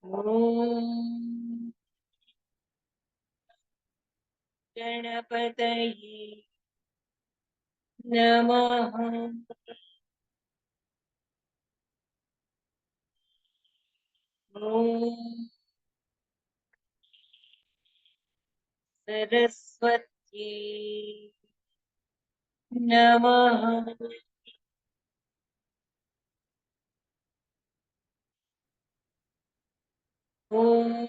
Om Ganapataye Namaha. Om Saraswati Namaha. Om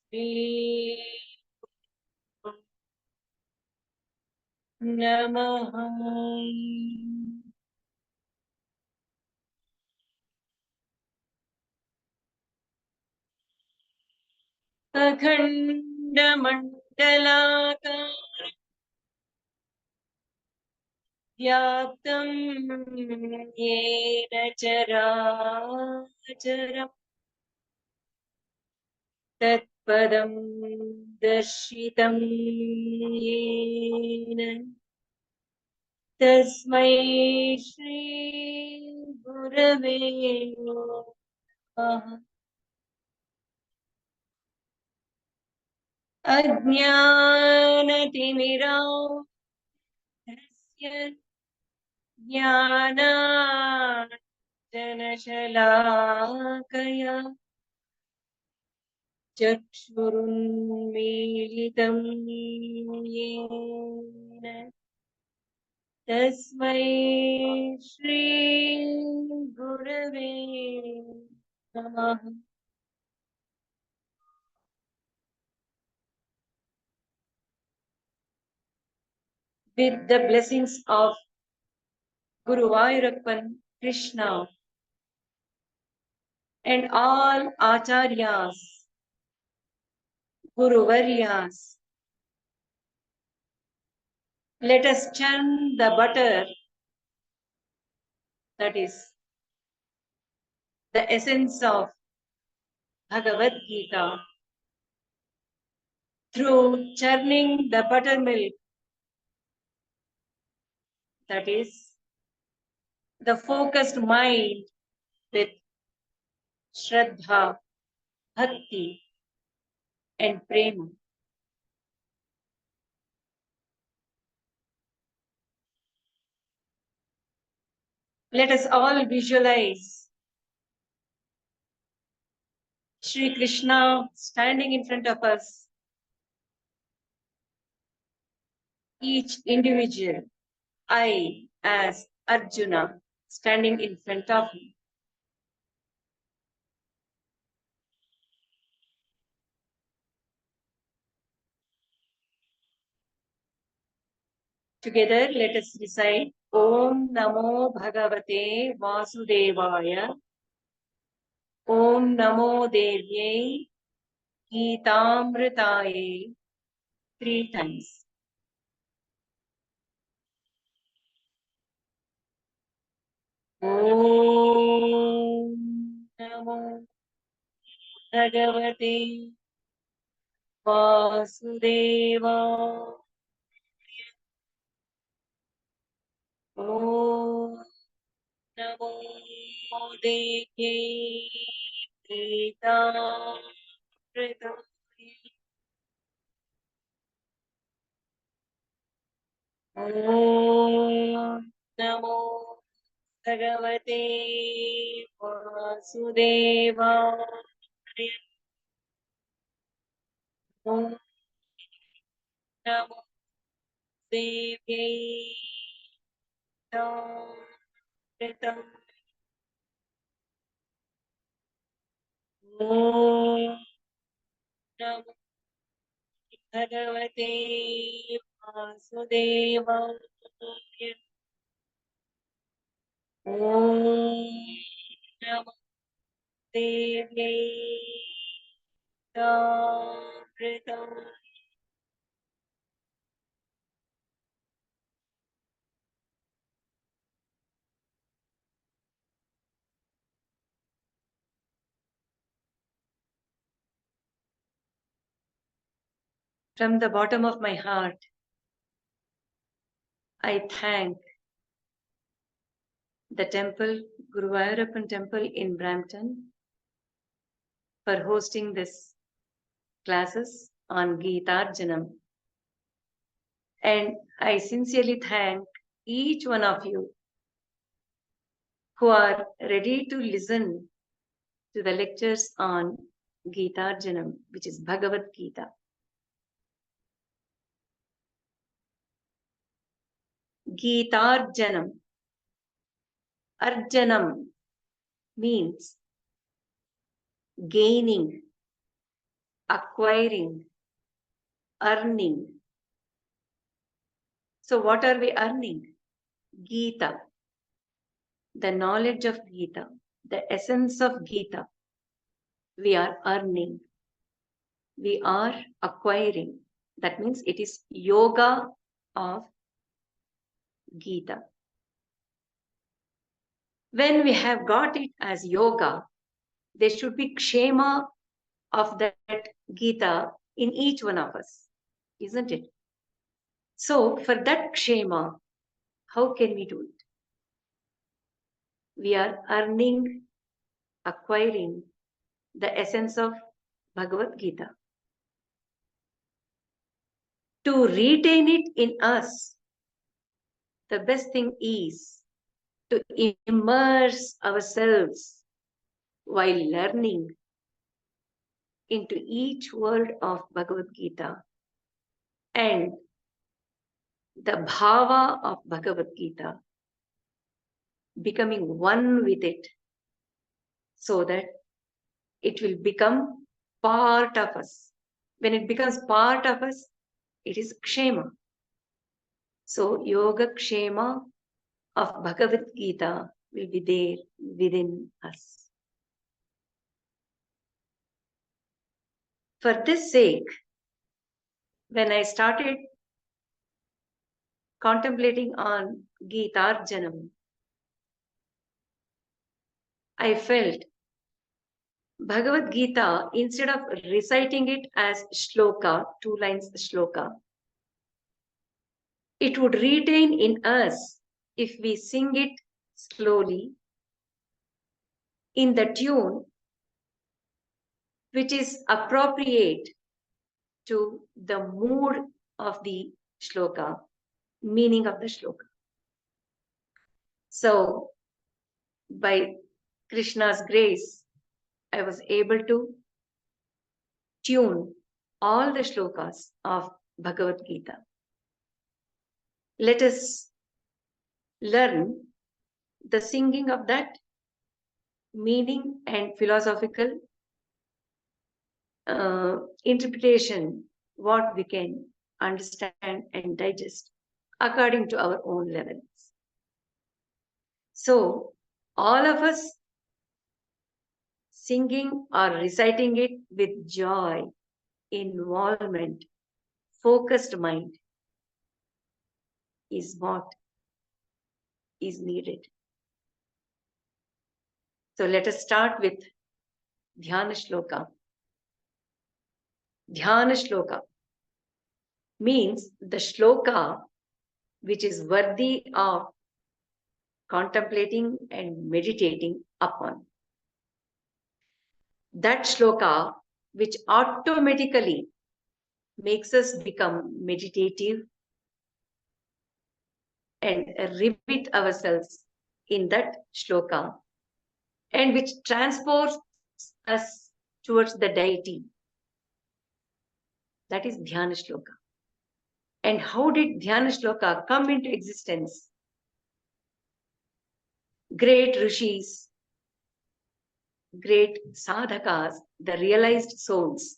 Shri Namaha. Akhandamandalaka Vyaptam Yena Characharam Tatpadam Darshitam Yena Tasmai Shri Gurave Namaha. Ajnanatimirāntasya Jnanājanashalakaya Chakshurunmilitam Yena Tasmai Shri Gurave Namaha. With the blessings of Guru Vairappan, Krishna, and all Acharyas, Guru Varyas, let us churn the butter, that is the essence of Bhagavad-gita, through churning the buttermilk, that is the focused mind with Shraddha, Bhakti, and Prema. Let us all visualize Shri Krishna standing in front of us, each individual, I as Arjuna standing in front of him. Together, let us recite Om Namo Bhagavate Vasudevaya. Om Namo Devyai Geetamritaye 3 times. Om Namo Bhagavate Vasudevaya. Om Namo Devyai Geetamritaye. Om Namo Bhagavate Vasudevaya. Om Namo Devyai Geetamritaye. Om Namo Bhagavate Vasudevaya. Om Namo Devyai Tamritam. From the bottom of my heart, I thank the temple, Guruvayurappan temple in Brampton, for hosting this classes on Geetarjanam. And I sincerely thank each one of you who are ready to listen to the lectures on Geetarjanam, which is Bhagavad-Gita. Geetarjanam. Arjanam means gaining, acquiring, earning. So what are we earning? Gita, the knowledge of Gita, the essence of Gita. We are earning. We are acquiring. That means it is yoga of Gita. When we have got it as yoga, there should be kshema of that Gita in each one of us, isn't it? So for that kshema, how can we do it? We are earning, acquiring the essence of Bhagavad Gita. To retain it in us, the best thing is to immerse ourselves while learning into each word of Bhagavad Gita and the bhava of Bhagavad Gita, becoming one with it so that it will become part of us. When it becomes part of us, it is kshema. So yoga kshema of Bhagavad Gita will be there within us. For this sake, when I started contemplating on Geetarjanam, I felt Bhagavad Gita, instead of reciting it as shloka, 2 lines shloka, it would retain in us if we sing it slowly in the tune which is appropriate to the mood of the shloka, meaning of the shloka. So, by Krishna's grace, I was able to tune all the shlokas of Bhagavad Gita. Let us learn the singing of that meaning and philosophical interpretation, what we can understand and digest according to our own levels. So, all of us singing or reciting it with joy, involvement, focused mind is what is needed. So let us start with Dhyana Shloka. Dhyana Shloka means the shloka which is worthy of contemplating and meditating upon. That shloka which automatically makes us become meditative and repeat ourselves in that shloka, and which transports us towards the deity. That is Dhyana Shloka. And how did Dhyana Shloka come into existence? Great rishis, great sadhakas, the realized souls,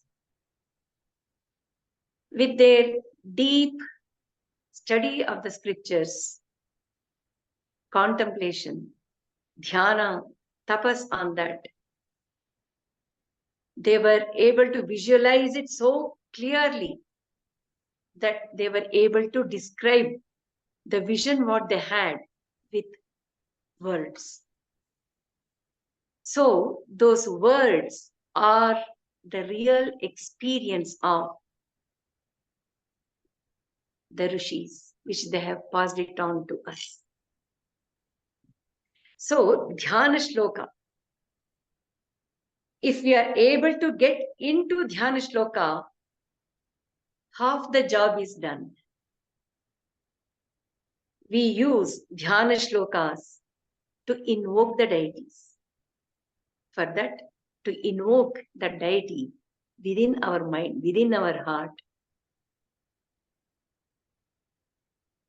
with their deep study of the scriptures, contemplation, dhyana, tapas on that, they were able to visualize it so clearly that they were able to describe the vision what they had with words. So those words are the real experience of the rishis, which they have passed it on to us. So Dhyana Shloka, if we are able to get into Dhyana Shloka, half the job is done. We use Dhyana Shlokas to invoke the deities. For that, to invoke the deity within our mind, within our heart,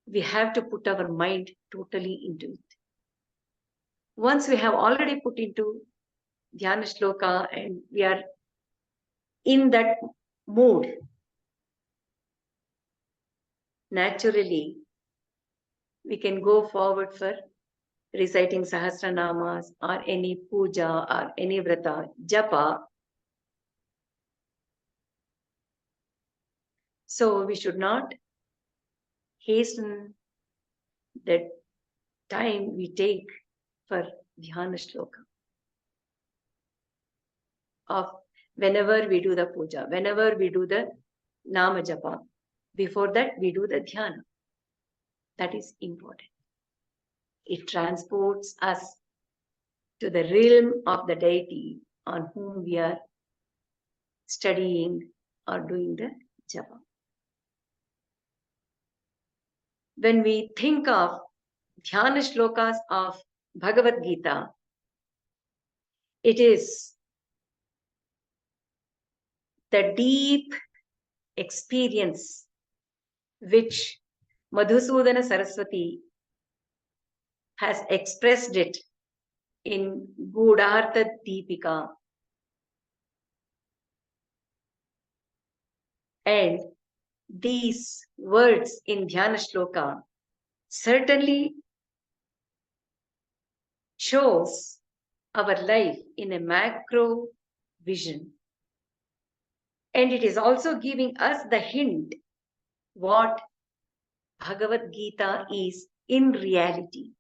we have to put our mind totally into it. Once we have already put into Dhyana Shloka and we are in that mood, naturally, we can go forward for reciting Sahasranamas or any puja or any vrata, japa. So we should not hasten the time we take for Dhyana Shloka. Of whenever we do the puja, whenever we do the Nama Japa, before that we do the Dhyana. That is important. It transports us to the realm of the deity on whom we are studying or doing the Japa. When we think of Dhyana Shlokas of Bhagvadgita, it is the deep experience which Madhusudana Saraswati has expressed it in Gudhartha Deepika. And these words in Dhyana Shloka certainly shows our life in a macro vision. And it is also giving us the hint what Bhagavad Gita is in reality.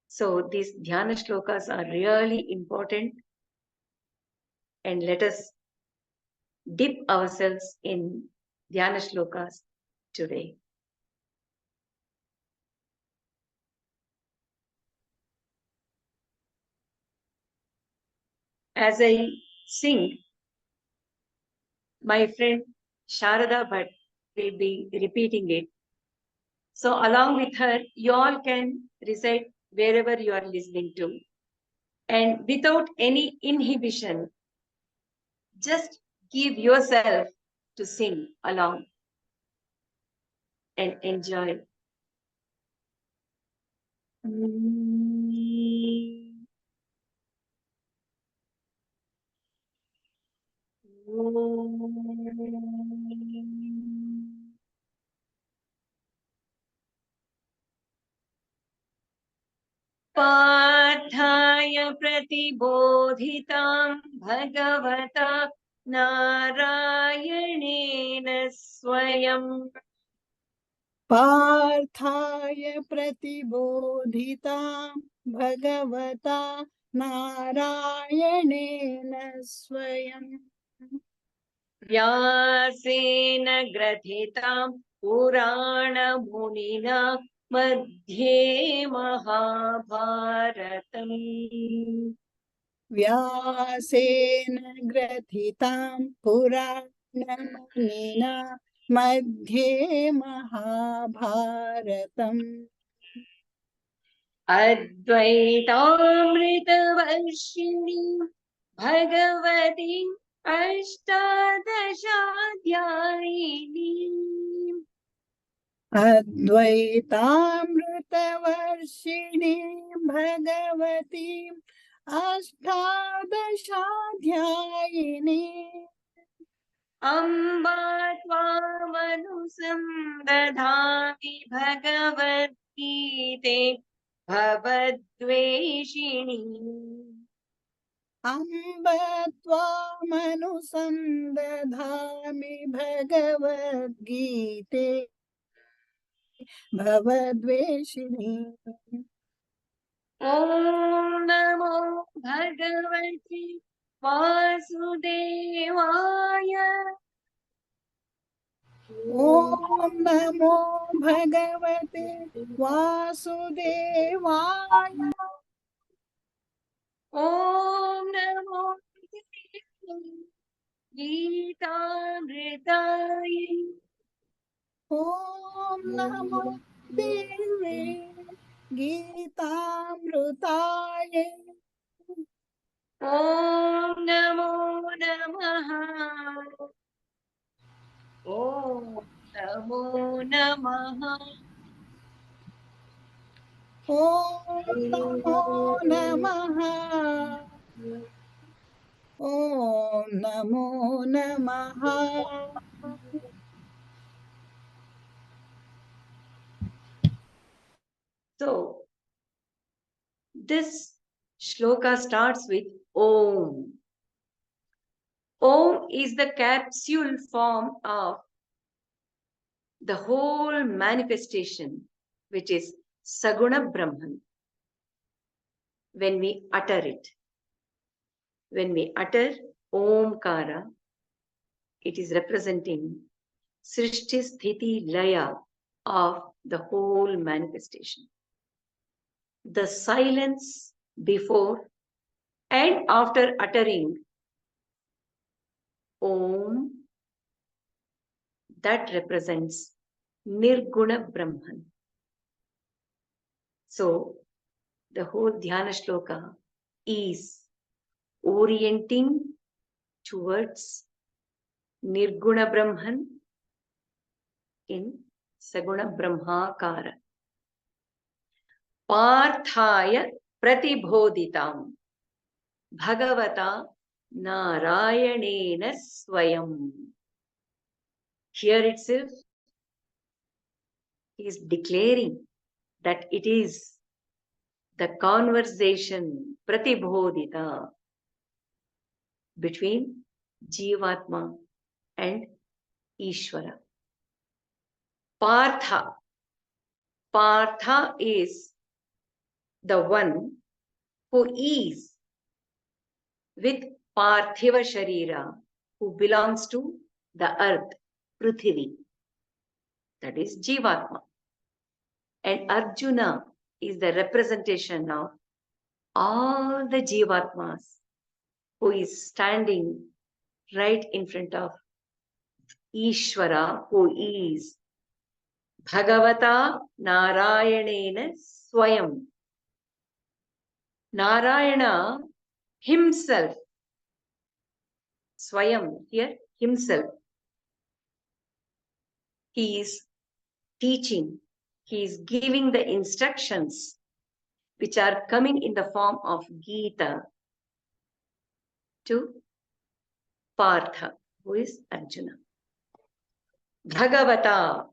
So these Dhyana Shlokas are really important, and let us dip ourselves in Dhyana Shlokas today. As I sing, my friend Sharada Bhatt will be repeating it. So along with her, you all can recite wherever you are listening to. And without any inhibition, just give yourself to sing along and enjoy. पार्थाय प्रतिबोधितां भगवता नारायणेन स्वयं पार्थाय प्रतिबोधितां भगवता नारायणेन स्वयं व्यासेन ग्रथितां पुराणमुनिना मध्ये महाभारतम् व्यासेन ग्रथितां पुराणमुनिना मध्ये महाभारतम् अद्वैतामृतवर्षिणीं भगवतीम् अष्टादशाध्यायिनीम् अद्वैतामृतवर्षिणीं भगवतीम् अष्टादशाध्यायिनीम् अम्बा त्वामनुसन्दधामि भगवद्गीते भवद्वेषिणी अम्ब त्वामनुसन्दधामि भगवद्गीते भवद्वेषिणी ॐ नमो भगवते वासुदेवाय ॐ नमो भगवते वासुदेवाय ॐ नमो गीतामृताय ॐ नमो देवे गीतामृताय ॐ नमो नमः ॐ नमो नमः ॐ नमो नमः ॐ नमो नमः So this shloka starts with Om. Om is the capsule form of the whole manifestation, which is Saguna Brahman. When we utter it, when we utter Omkara, it is representing Srishti Sthiti Laya of the whole manifestation. The silence before and after uttering Om, that represents Nirguna Brahman. So, the whole Dhyana Shloka is orienting towards Nirguna Brahman in Saguna Brahmakara. Parthaya Pratibhoditam Bhagavata Narayanena Swayam. Here itself, he is declaring that it is the conversation Pratibhodita between Jivatma and Ishvara. Partha. Partha is the one who is with Parthiva Sharira, who belongs to the earth, Prithvi. That is Jivatma. And Arjuna is the representation of all the Jivatmas who is standing right in front of Ishvara, who is Bhagavata Narayanena Swayam. Narayana himself, Swayam here, himself, he is teaching, he is giving the instructions which are coming in the form of Gita to Partha, who is Arjuna. Bhagavata,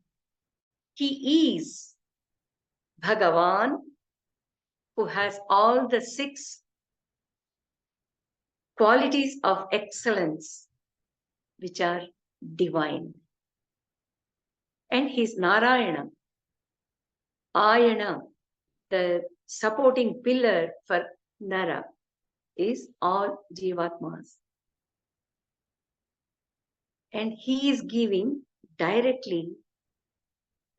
he is Bhagavan, who has all the 6 qualities of excellence which are divine. And he is Narayana. Ayana, the supporting pillar for Nara, is all Jivatmas. And he is giving directly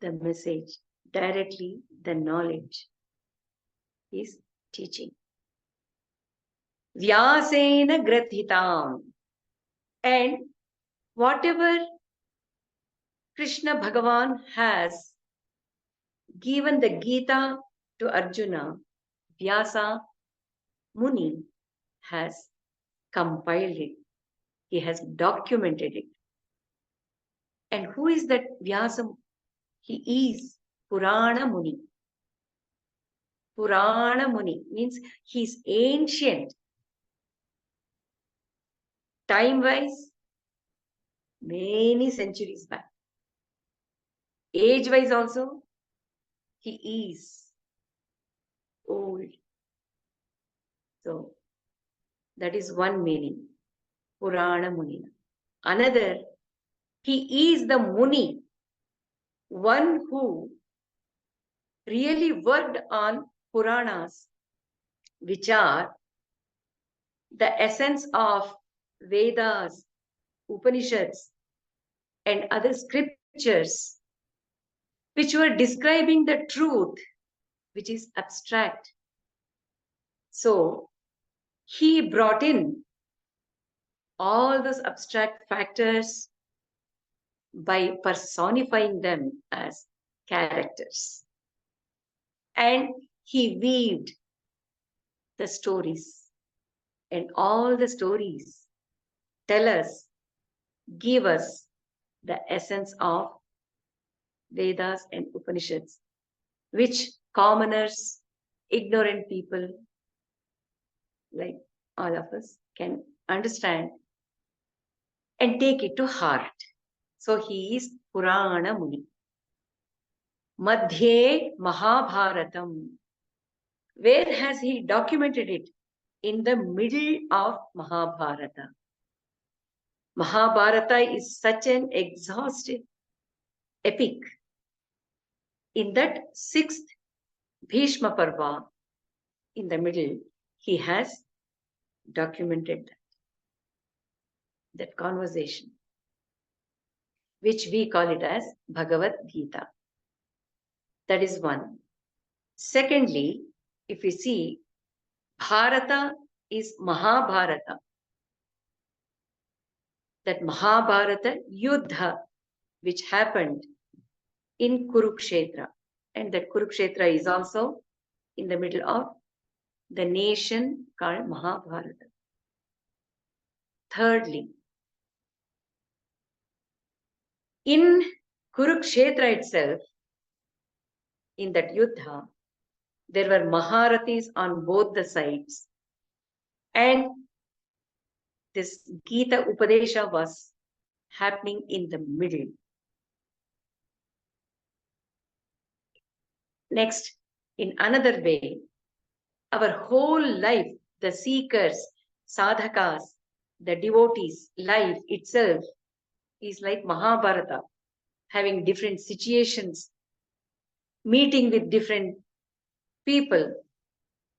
the message, directly the knowledge. He is teaching. Vyasena grathitam. And whatever Krishna Bhagavan has given the Gita to Arjuna, Vyasa Muni has compiled it. He has documented it. And who is that Vyasa? He is Purana Muni. Purana Muni means he is ancient. Time-wise, many centuries back. Age-wise also, he is old. So that is one meaning, Purana Munina. Another, he is the Muni, one who really worked on Puranas, which are the essence of Vedas, Upanishads, and other scriptures, which were describing the truth, which is abstract. So he brought in all those abstract factors by personifying them as characters. And he weaved the stories. And all the stories tell us, give us the essence of Vedas and Upanishads, which commoners, ignorant people like all of us can understand and take it to heart. So he is Purana Muni. Madhye Mahabharatam. Where has he documented it? In the middle of Mahabharata. Mahabharata is such an exhaustive epic. In that sixth Bhishma Parva, in the middle, he has documented that conversation, which we call it as Bhagavad-gita. That is one. Secondly, if we see, Bharata is Mahabharata. That Mahabharata Yuddha, which happened in Kurukshetra. And that Kurukshetra is also in the middle of the nation called Mahabharata. Thirdly, in Kurukshetra itself, in that Yuddha, there were Maharathis on both the sides. And this Gita Upadesha was happening in the middle. Next, in another way, our whole life, the seekers, sadhakas, the devotees' life itself is like Mahabharata, having different situations, meeting with different people,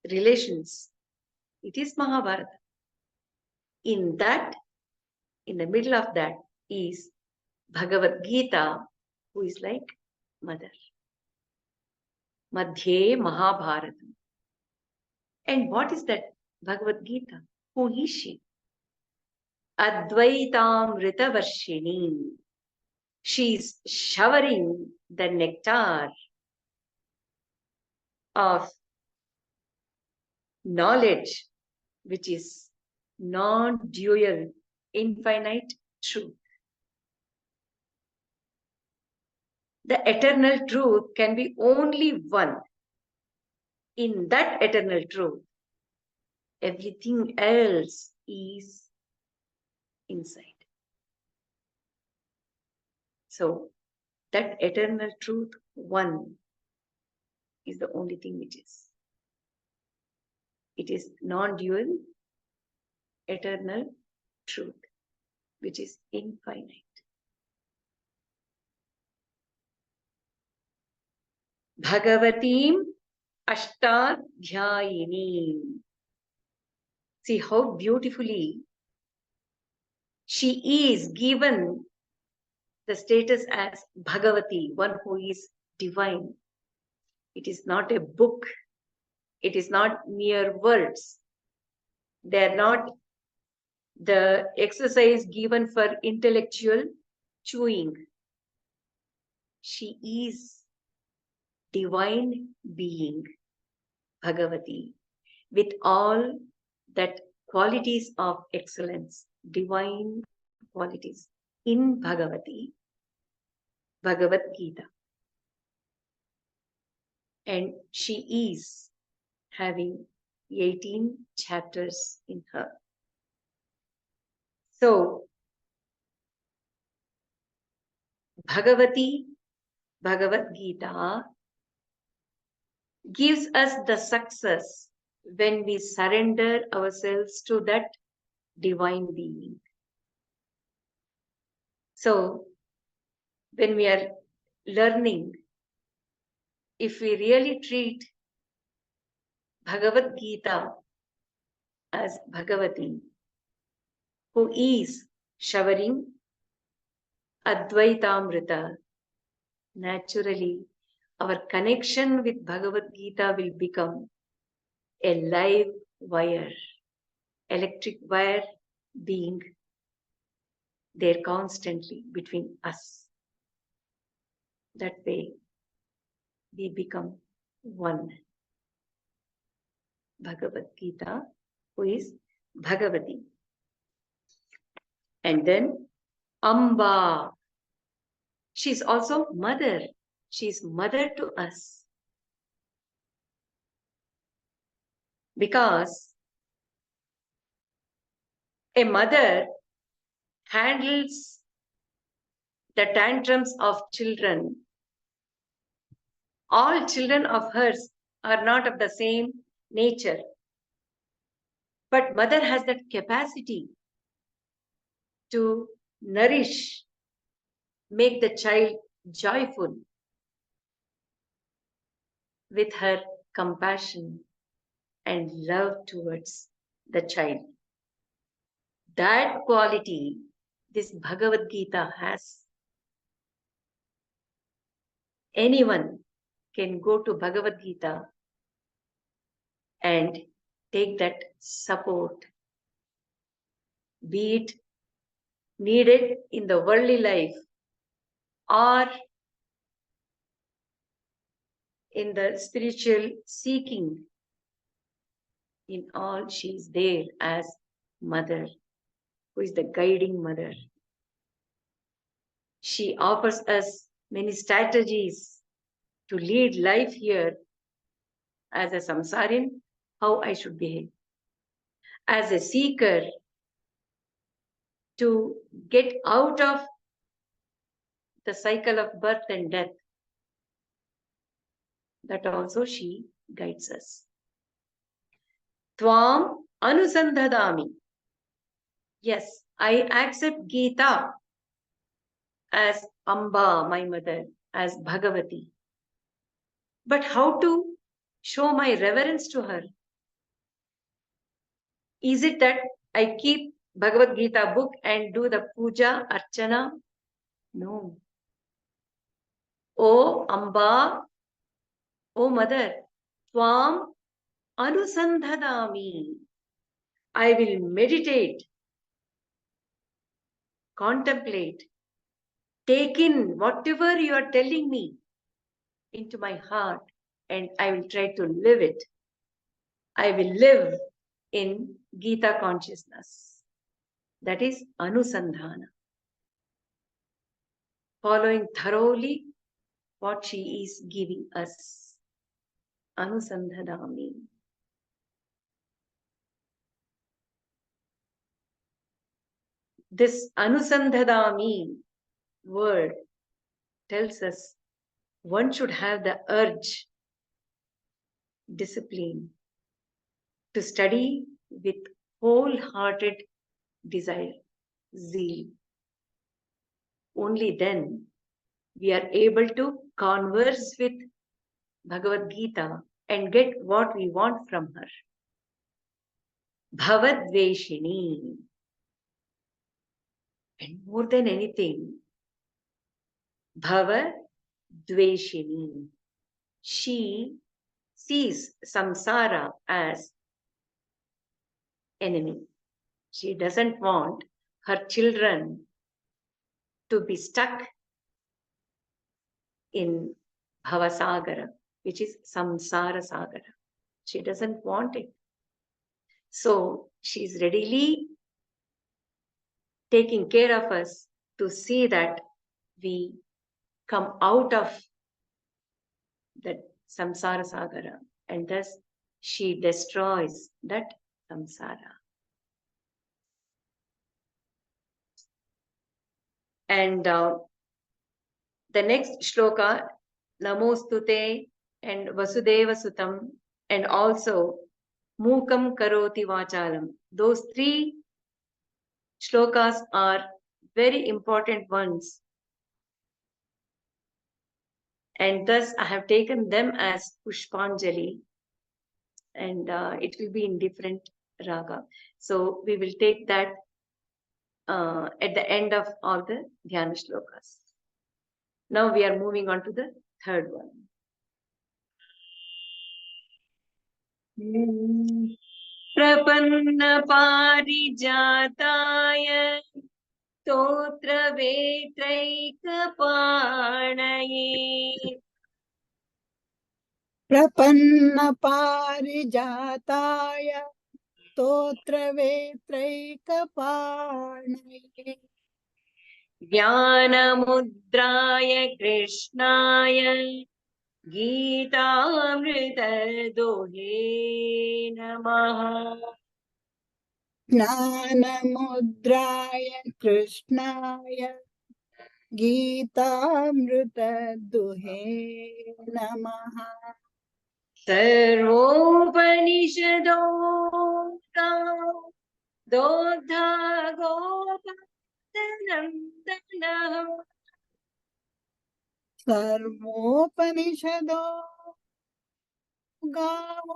relations. It is Mahabharata. In that, in the middle of that is Bhagavad Gita, who is like mother. Madhye Mahabharatam. And what is that Bhagavad Gita? Who is she? Advaitamrita Varshini. She is showering the nectar of knowledge, which is non-dual, infinite truth. The eternal truth can be only one. In that eternal truth, everything else is inside. So that eternal truth, one, is the only thing which is. It is non-dual, eternal truth, which is infinite. Bhagavatim Ashtadhyayinim. See how beautifully she is given the status as Bhagavati, one who is divine. It is not a book. It is not mere words. They are not the exercise given for intellectual chewing. She is divine being, Bhagavati, with all that qualities of excellence, divine qualities in Bhagavati, Bhagavad Gita. And she is having 18 chapters in her. So, Bhagavati, Bhagavad-gita gives us the success when we surrender ourselves to that divine being. So, when we are learning, if we really treat Bhagavad Gita as Bhagavati, who is showering Advaitamrita, naturally our connection with Bhagavad Gita will become a live wire, electric wire being there constantly between us. That way we become one. Bhagavad Gita, who is Bhagavati. And then Amba. She's also mother. She's mother to us. Because a mother handles the tantrums of children. All children of hers are not of the same nature. But mother has that capacity to nourish, make the child joyful with her compassion and love towards the child. That quality this Bhagavad Gita has. Anyone can go to Bhagavad Gita and take that support, be it needed in the worldly life or in the spiritual seeking. In all, she is there as mother, who is the guiding mother. She offers us many strategies to lead life here as a samsarin, how I should behave. As a seeker, to get out of the cycle of birth and death, that also she guides us. Tvam anusandhadami. Yes, I accept Gita as Amba, my mother, as Bhagavati. But how to show my reverence to her? Is it that I keep Bhagavad Gita book and do the puja, archana? No. O Amba, O mother, Tvam anusandhadami. I will meditate, contemplate, take in whatever you are telling me into my heart, and I will try to live it. I will live in Gita consciousness. That is anusandhana. Following thoroughly what she is giving us. Anusandhadami. This anusandhadami word tells us one should have the urge, discipline, to study with wholehearted desire, zeal. Only then we are able to converse with Bhagavad Gita and get what we want from her. Bhavadveshini. And more than anything, Bhavadveshini. She sees samsara as enemy. She doesn't want her children to be stuck in Bhavasagara, which is Samsara Sagara. She doesn't want it. So she's readily taking care of us to see that we come out of that Samsara Sagara, and thus she destroys that samsara. And The next shloka, Namostute and Vasudeva Sutam, and also Mukam Karoti Vachalam. Those three shlokas are very important ones. And thus I have taken them as Pushpanjali, and it will be in different raga. So we will take that at the end of all the Dhyana Shlokas. Now we are moving on to the third one. प्रपन्न पारिजाताय स्तोत्र वेत्रैकपाणये प्रपन्न पारिजाताय स्तोत्र वेत्रैकपाणये ज्ञानमुद्राय कृष्णाय गीतामृतदोहे नमः ज्ञानमुद्राय कृष्णाय गीतामृतदुहे नमः सर्वोपनिषदो दोग्धा गोपनन्दनः सर्वोपनिषदो गावो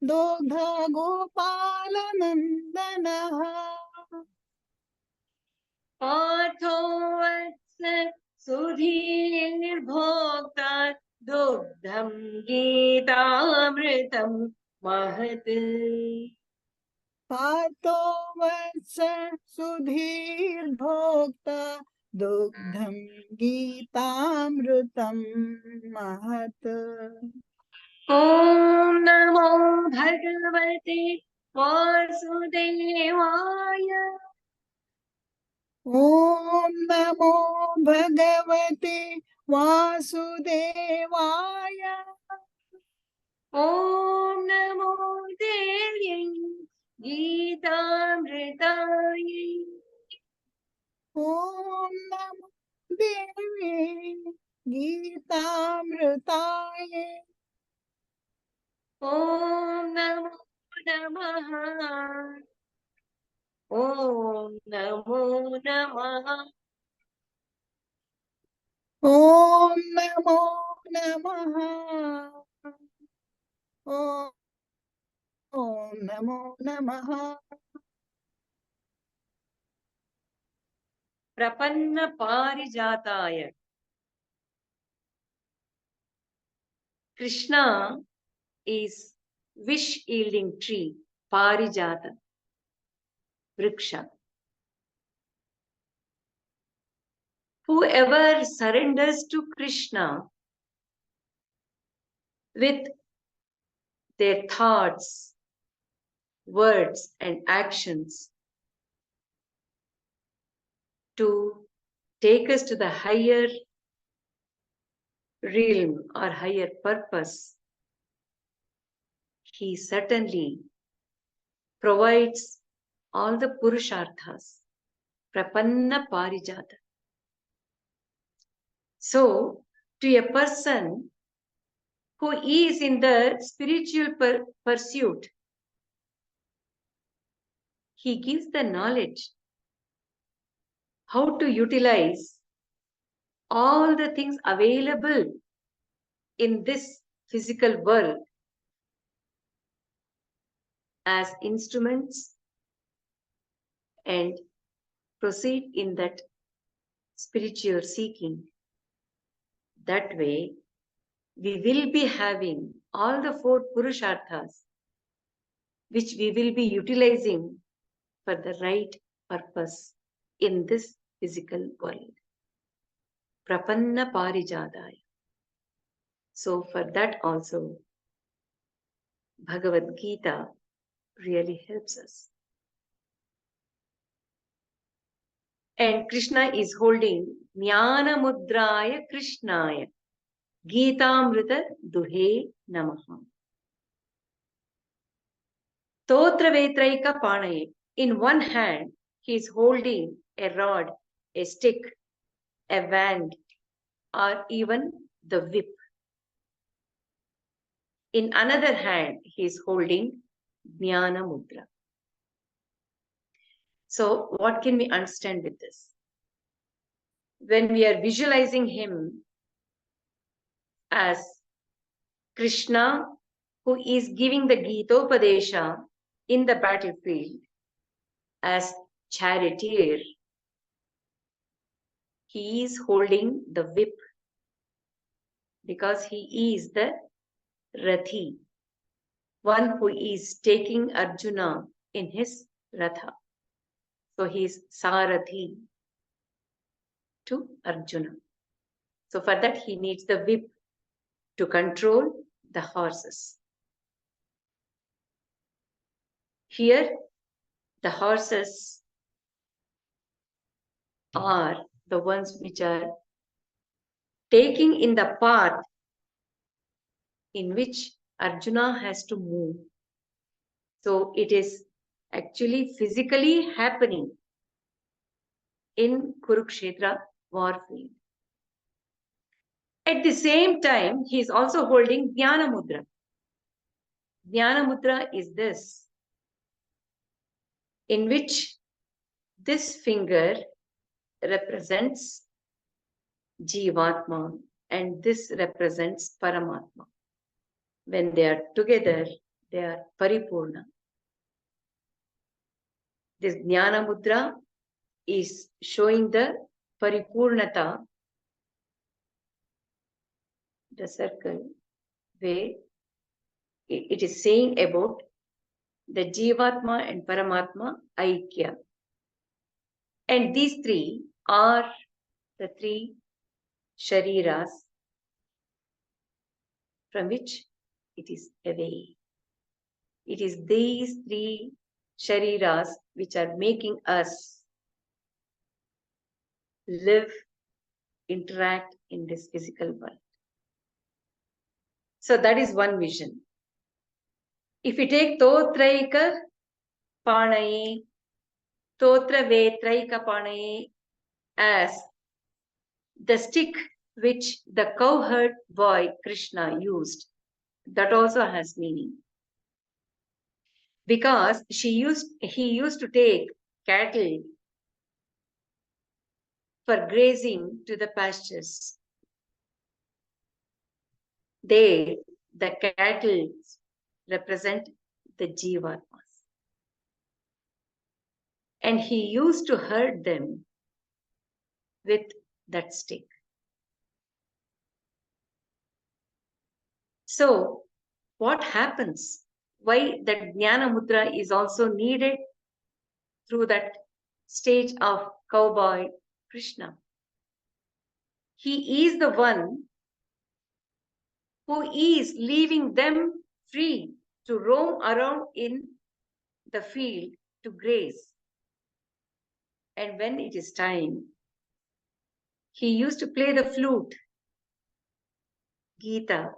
दोग्धा गोपालनन्दनः पार्थो वत्स सुधीर्भोक्ता दुग्धं गीतामृतं महत् पार्थो वत्स सुधीर्भोक्ता दुग्धं गीतामृतं महत् ॐ नमो भगवते वासुदेवाय ॐ नमो भगवते वासुदेवाय ॐ नमो देव्यै गीतामृतायै ॐ नमो देवे गीतामृताय ॐ नमो नमः ॐ नमो नमः ॐ नमो नमः ॐ नमो नमः प्रपन्न पारिजाताय Krishna is wish yielding tree, parijata, vriksha. Whoever surrenders to Krishna with their thoughts, words, and actions to take us to the higher realm or higher purpose, he certainly provides all the purusharthas, prapanna parijata. So, to a person who is in the spiritual pursuit, he gives the knowledge how to utilize all the things available in this physical world as instruments and proceed in that spiritual seeking. That way, we will be having all the four purusharthas, which we will be utilizing for the right purpose in this physical world. Prapanna parijadaya. So for that also, Bhagvadgita really helps us. And Krishna is holding Jnana Mudraya Krishnaya Geetamrita Duhe Namaha. Totra Vetraika Panaye. In one hand, he is holding a rod, a stick, a wand, or even the whip. In another hand, he is holding Dhyana Mudra. So, what can we understand with this? When we are visualizing him as Krishna, who is giving the Gitopadesha in the battlefield as charioteer, he is holding the whip because he is the Rathi, one who is taking Arjuna in his Ratha. So he is Sarathi to Arjuna. So for that he needs the whip to control the horses. Here the horses are the ones which are taking in the path in which Arjuna has to move. So it is actually physically happening in Kurukshetra warfield. At the same time, he is also holding Dhyana Mudra. Dhyana Mudra is this, in which this finger represents Jivatma and this represents Paramatma. When they are together, they are Paripurna. This Dhyana Mudra is showing the Paripurnata, the circle, where it is saying about the Jivatma and Paramatma Aikya. And these three are the three Shariras from which it is away. It is these three Shariras which are making us live, interact in this physical world. So that is one vision. If we take Totraika Panaye, Totra Vetraika Panaye as the stick which the cowherd boy Krishna used, that also has meaning. Because he used to take cattle for grazing to the pastures. There, the cattle represent the Jivatmas. And he used to herd them with that stick. So, what happens? Why that Dhyana Mudra is also needed through that stage of cowboy Krishna? He is the one who is leaving them free to roam around in the field to graze. And when it is time, he used to play the flute, Gita,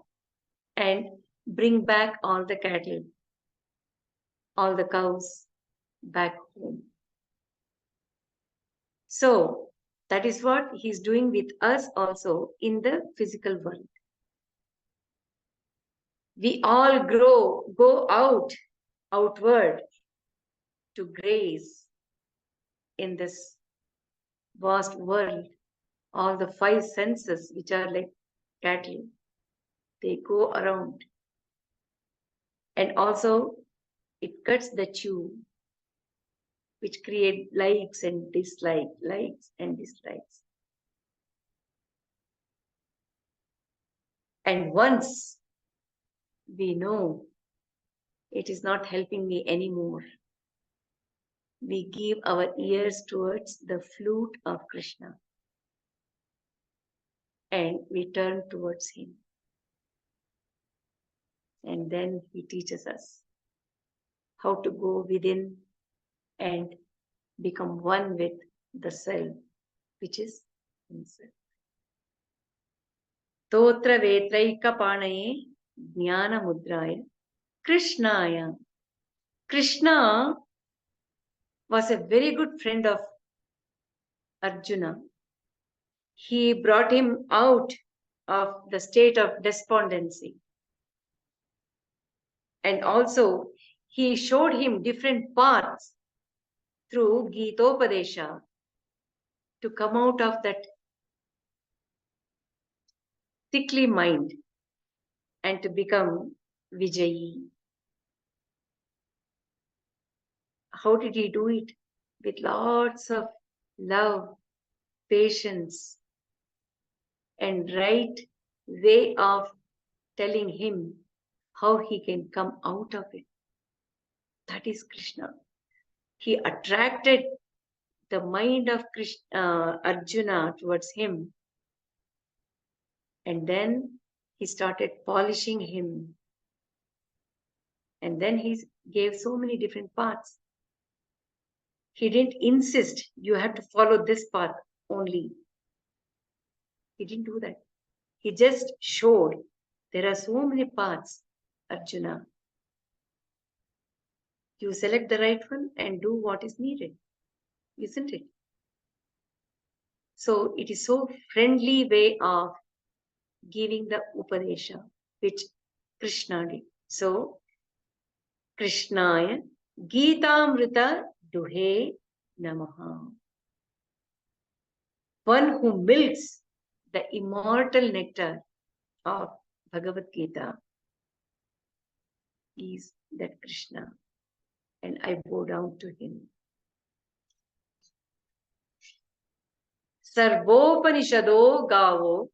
and bring back all the cattle, all the cows back home. So that is what he's doing with us also in the physical world. We all go outward to graze in this vast world. All the five senses, which are like cattle, they go around. And also, it cuts the chew, which create likes and dislikes, likes and dislikes. And once we know it is not helping me anymore, we give our ears towards the flute of Krishna and we turn towards him. And then he teaches us how to go within and become one with the self, which is himself. Totra Vetraika Panaye Dhyana Mudraya Krishnaya. Krishna was a very good friend of Arjuna. He brought him out of the state of despondency. And also, he showed him different paths through Geetopadesha to come out of that sickly mind and to become Vijayi. How did he do it? With lots of love, patience, and right way of telling him how he can come out of it. That is Krishna. He attracted the mind of Arjuna towards him, and then he started polishing him, and then he gave so many different paths. He didn't insist you have to follow this path only. He didn't do that. He just showed there are so many paths, Arjuna. You select the right one and do what is needed, isn't it? So it is so friendly way of giving the Upadesha, which Krishna did. So, Krishnaya Geetamrita Duhe Namaha. One who milks the immortal nectar of Bhagavad-Gita is that Krishna. And I bow down to him. Sarvopanishado Gavo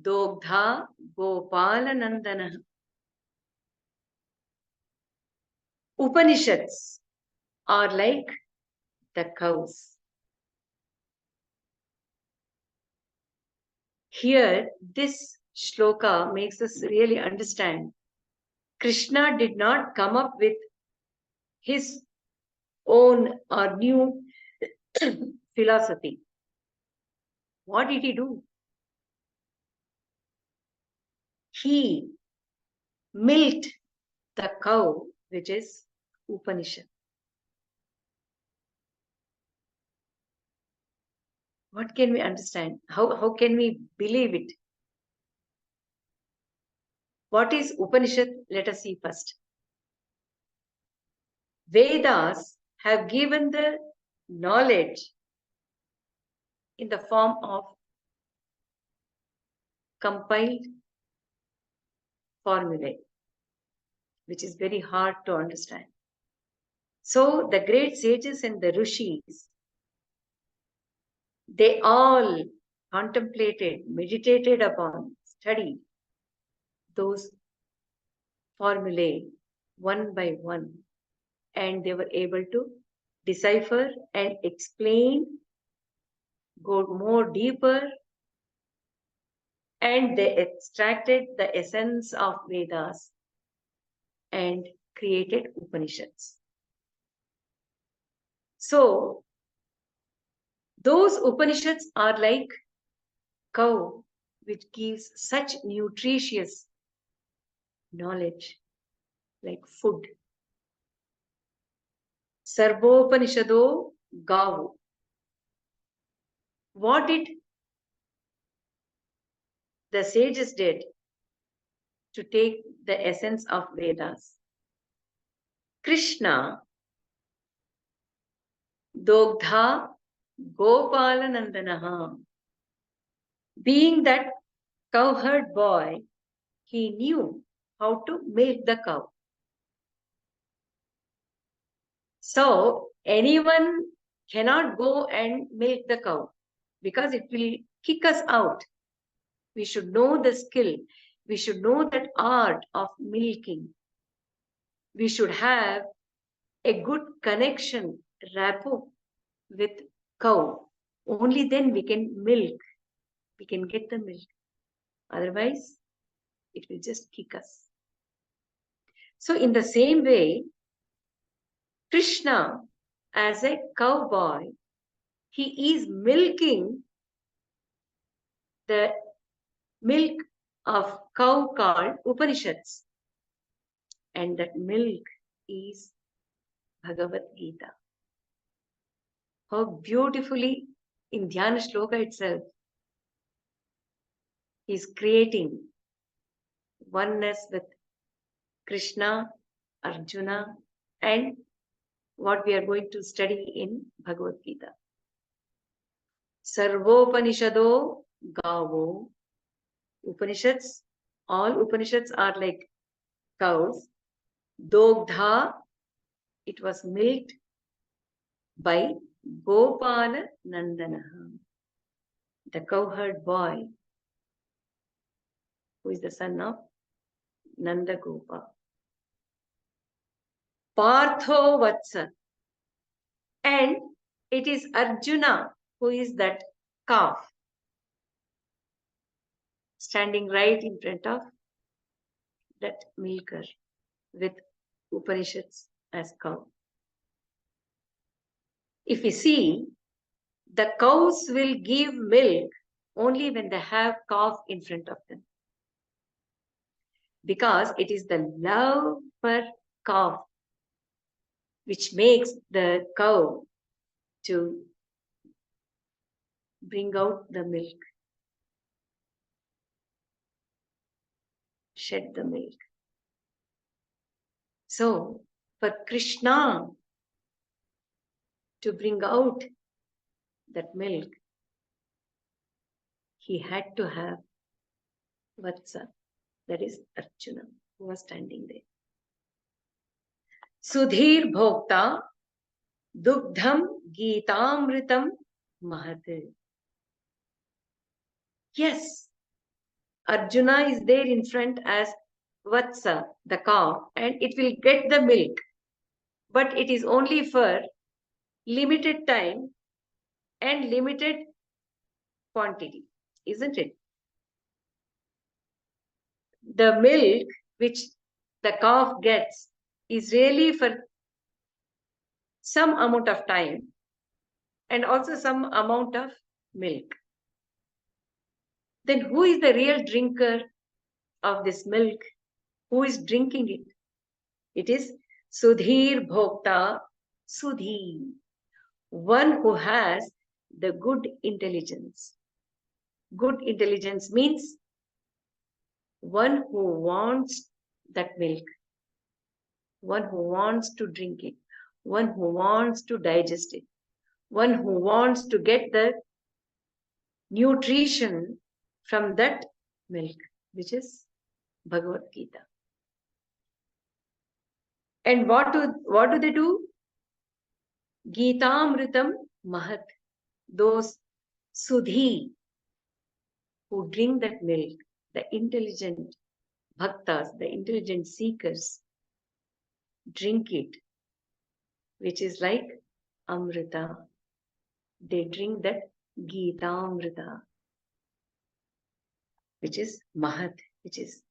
Dogdha Gopalanandana. Upanishads are like the cows. Here, this shloka makes us really understand Krishna did not come up with his own or new philosophy. What did he do? He milked the cow, which is Upanishad. What can we understand? How can we believe it? What is Upanishad? Let us see first. Vedas have given the knowledge in the form of compiled formulae, which is very hard to understand. So the great sages and the rishis, they all contemplated, meditated upon, studied those formulae one by one, and they were able to decipher and explain, go more deeper, and they extracted the essence of Vedas and created Upanishads. So, those Upanishads are like cow, which gives such nutritious knowledge, like food. Sarvopanishado Gavu. What did the sages did to take the essence of Vedas? Krishna Dogdha Gopalanandanaha. Being that cowherd boy, he knew how to milk the cow. So anyone cannot go and milk the cow because it will kick us out. We should know the skill. We should know that art of milking. We should have a good connection, rapport with cow. Only then we can milk. We can get the milk. Otherwise, it will just kick us. So in the same way, Krishna, as a cowboy, he is milking the milk of cow called Upanishads. And that milk is Bhagavad-Gita. How beautifully in Dhyana Shloka itself, He is creating oneness with Krishna, Arjuna, and what we are going to study in Bhagavad-Gita. Sarvopanishado Gavo. Upanishads, all Upanishads are like cows. Dogdha, it was milked by Gopala Nandanaha, the cowherd boy, who is the son of Nanda Gopa. Partho Vatsa, and it is Arjuna who is that calf standing right in front of that milker with Upanishads as cow. If we see, the cows will give milk only when they have calf in front of them, because it is the love for calf which makes the cow to bring out the milk, shed the milk. So for Krishna to bring out that milk, he had to have Vatsa, that is Arjuna, who was standing there. Sudhir Bhokta Dugdham Geetamritam Mahat. Yes, Arjuna is there in front as Vatsa, the cow, and it will get the milk. But it is only for limited time and limited quantity, isn't it? The milk which the calf gets is really for some amount of time and also some amount of milk. Then who is the real drinker of this milk? Who is drinking it? It is Sudhir Bhokta Sudhi, one who has the good intelligence. Good intelligence means one who wants that milk, one who wants to drink it, one who wants to digest it, one who wants to get the nutrition from that milk, which is Bhagavad-Gita. And what do they do? Geetamritam Mahat. Those Sudhi who drink that milk, the intelligent bhaktas, the intelligent seekers, drink it, which is like Amrita. They drink that Geetamrita, which is Mahat, which is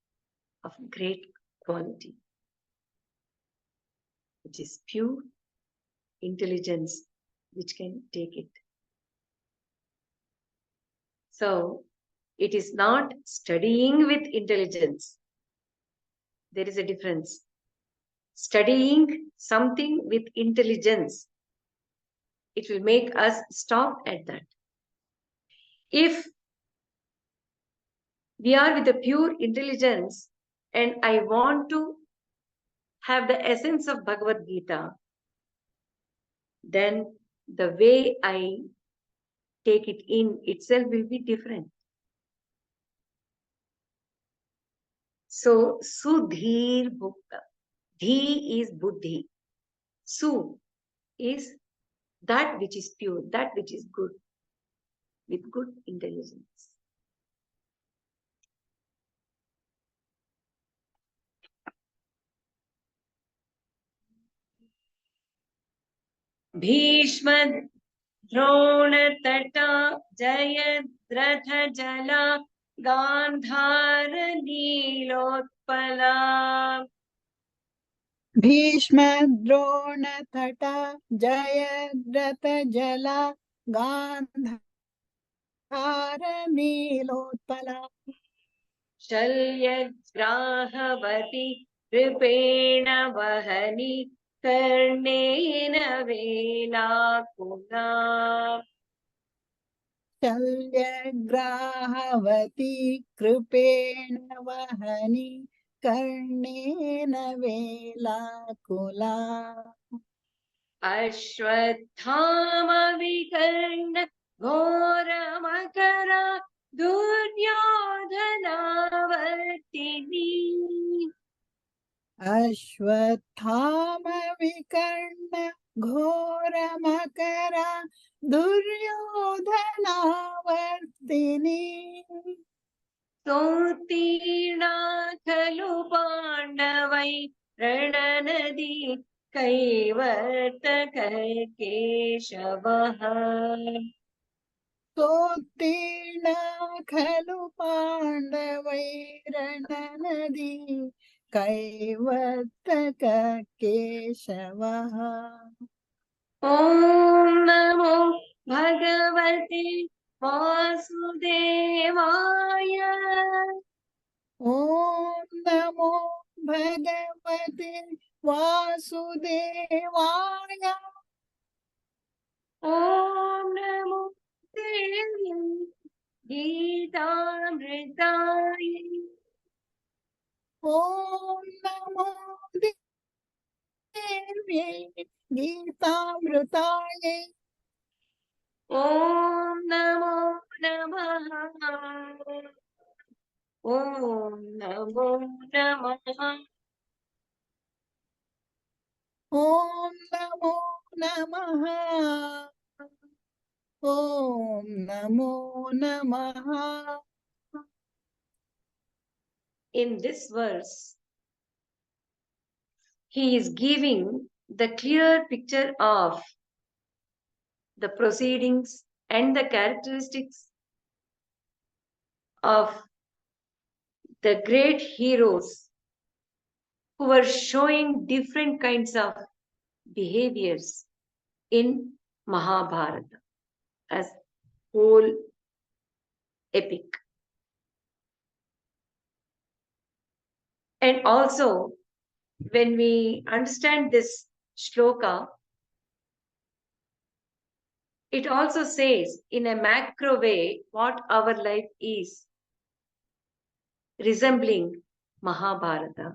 of great quality, which is pure intelligence which can take it. So it is not studying with intelligence. There is a difference. Studying something with intelligence, it will make us stop at that. If we are with a pure intelligence and I want to have the essence of Bhagavad Gita, then the way I take it in itself will be different. So, Sudhir Bhukta. Dhi is Buddhi. Su is that which is pure, that which is good, with good intelligence. Bhishma Drona Tata Jayadratha Jala Gandhara Nilotpala. Bhishma Drona Tata Jayadratha Jala Gandhara Nilotpala. Shalyagrahavati Ripena Vahani Karnena Velakuna. शल्यग्राहवती कृपेण वहनी कर्णेन वेलाकुला Ashwatthama विकर्ण घोरमकरा दुर्योधनावर्तिनी अश्वत्थाम विकर्ण घोरमकरा दुर्योधनावर्तिनी सोत्तीर्णा खलु पाण्डवै रणनदी कैवर्तक केशवः सोत्तीर्णा खलु पाण्डवैरणनदी कैवर्तक केशवः ॐ नमो भगवते वासुदेवाय ॐ नमो भगवते वासुदेवाय ॐ नमो देवी गीतामृताय ॐ नमो देव्यै गीतामृतायै ॐ नमो नमः ॐ नमो नमः ॐ नमो नमः ॐ नमो नमः In this verse, he is giving the clear picture of the proceedings and the characteristics of the great heroes who were showing different kinds of behaviors in Mahabharata as whole epic. And also, when we understand this shloka, it also says in a macro way what our life is, resembling Mahabharata.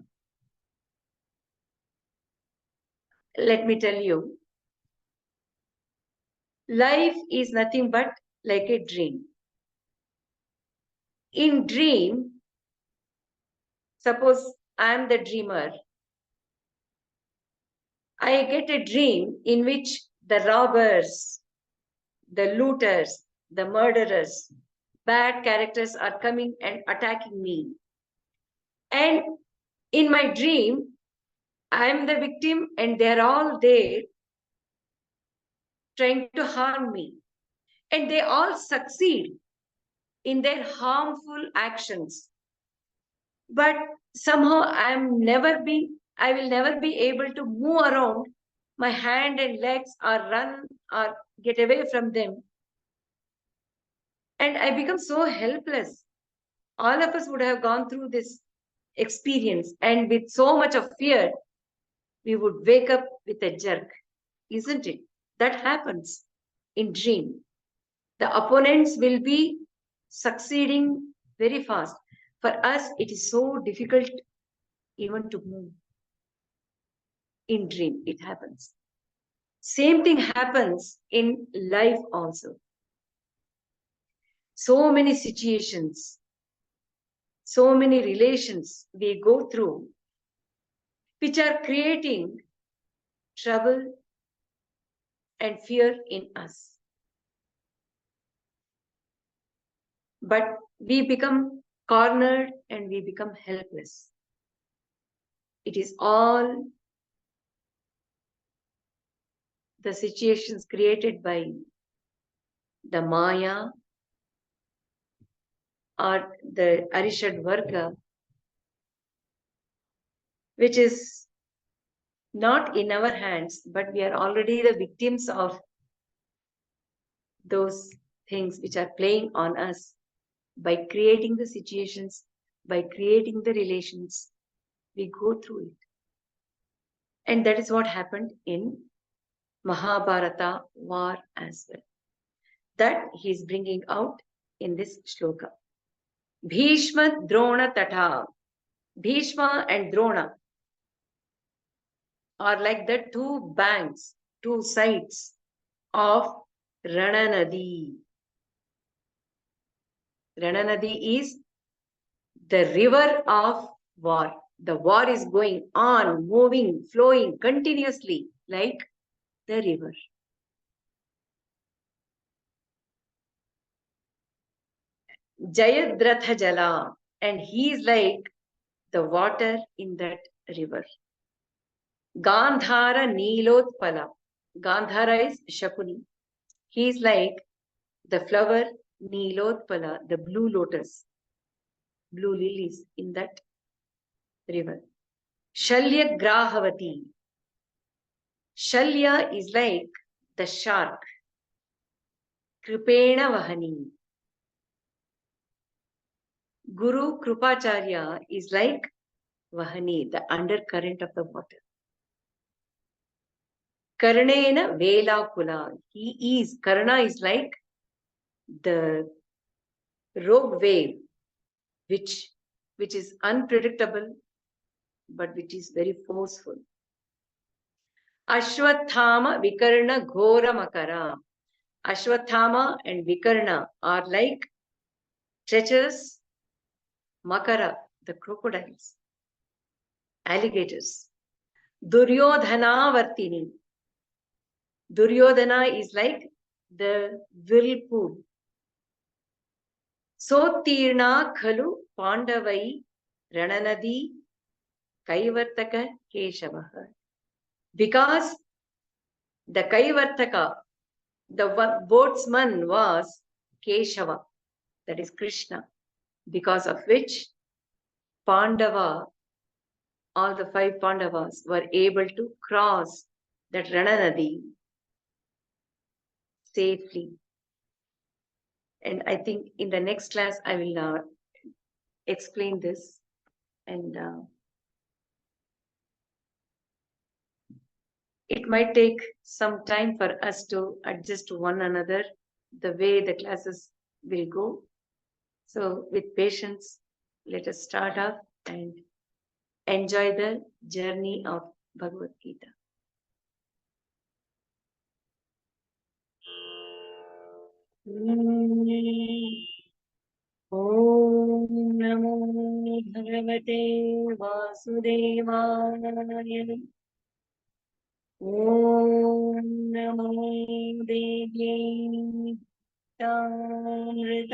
Let me tell you, life is nothing but like a dream. In dream, suppose I am the dreamer, I get a dream in which the robbers, the looters, the murderers, bad characters are coming and attacking me. And in my dream, I am the victim and they're all there trying to harm me. And they all succeed in their harmful actions. But somehow I will never be able to move around my hand and legs or run or get away from them. And I become so helpless. All of us would have gone through this experience, and with so much of fear, we would wake up with a jerk, isn't it? That happens in dream. The opponents will be succeeding very fast. For us, it is so difficult even to move. In dream, it happens. Same thing happens in life also. So many situations, so many relations we go through, which are creating trouble and fear in us. But we become cornered and we become helpless. It is all the situations created by the Maya or the Arishad Varga, which is not in our hands, but we are already the victims of those things which are playing on us by creating the situations, by creating the relations. We go through it. And that is what happened in Mahabharata war as well. That he is bringing out in this shloka. Bhishma, Drona, Tatha. Bhishma and Drona are like the two banks, two sides of Rananadi. Rananadi is the river of war. The war is going on, moving, flowing continuously like the river. Jayadratha Jala, and he is like the water in that river. Gandhara Nilotpala. Gandhara is Shakuni. He is like the flower Nilotpala, the blue lotus, blue lilies in that river. Shalya Grahavati. Shalya is like the shark. Kripena Vahani. Guru Krupacharya is like Vahani, the undercurrent of the water. Karnena Velakula. Karna is like the rogue wave, which is unpredictable, but which is very forceful. Ashwathama Vikarna Ghora Makara. Ashwathama and Vikarna are like treacherous Makara, the crocodiles, alligators. Duryodhana Vartini. Duryodhana is like the whirlpool. Sotirna Khalu Pandavai Rananadi Kaivartaka Keshavaha. Because the Kaivartaka, the boatsman was Keshava, that is Krishna, because of which Pandava, all the 5 Pandavas were able to cross that Rananadi safely. And I think in the next class, I will explain this. And it might take some time for us to adjust to one another, the way the classes will go. So with patience, let us start off and enjoy the journey of Bhagavad-Gita. Om Namo Bhagavate Vasudevaya. Om Namo Devye Tamritaya.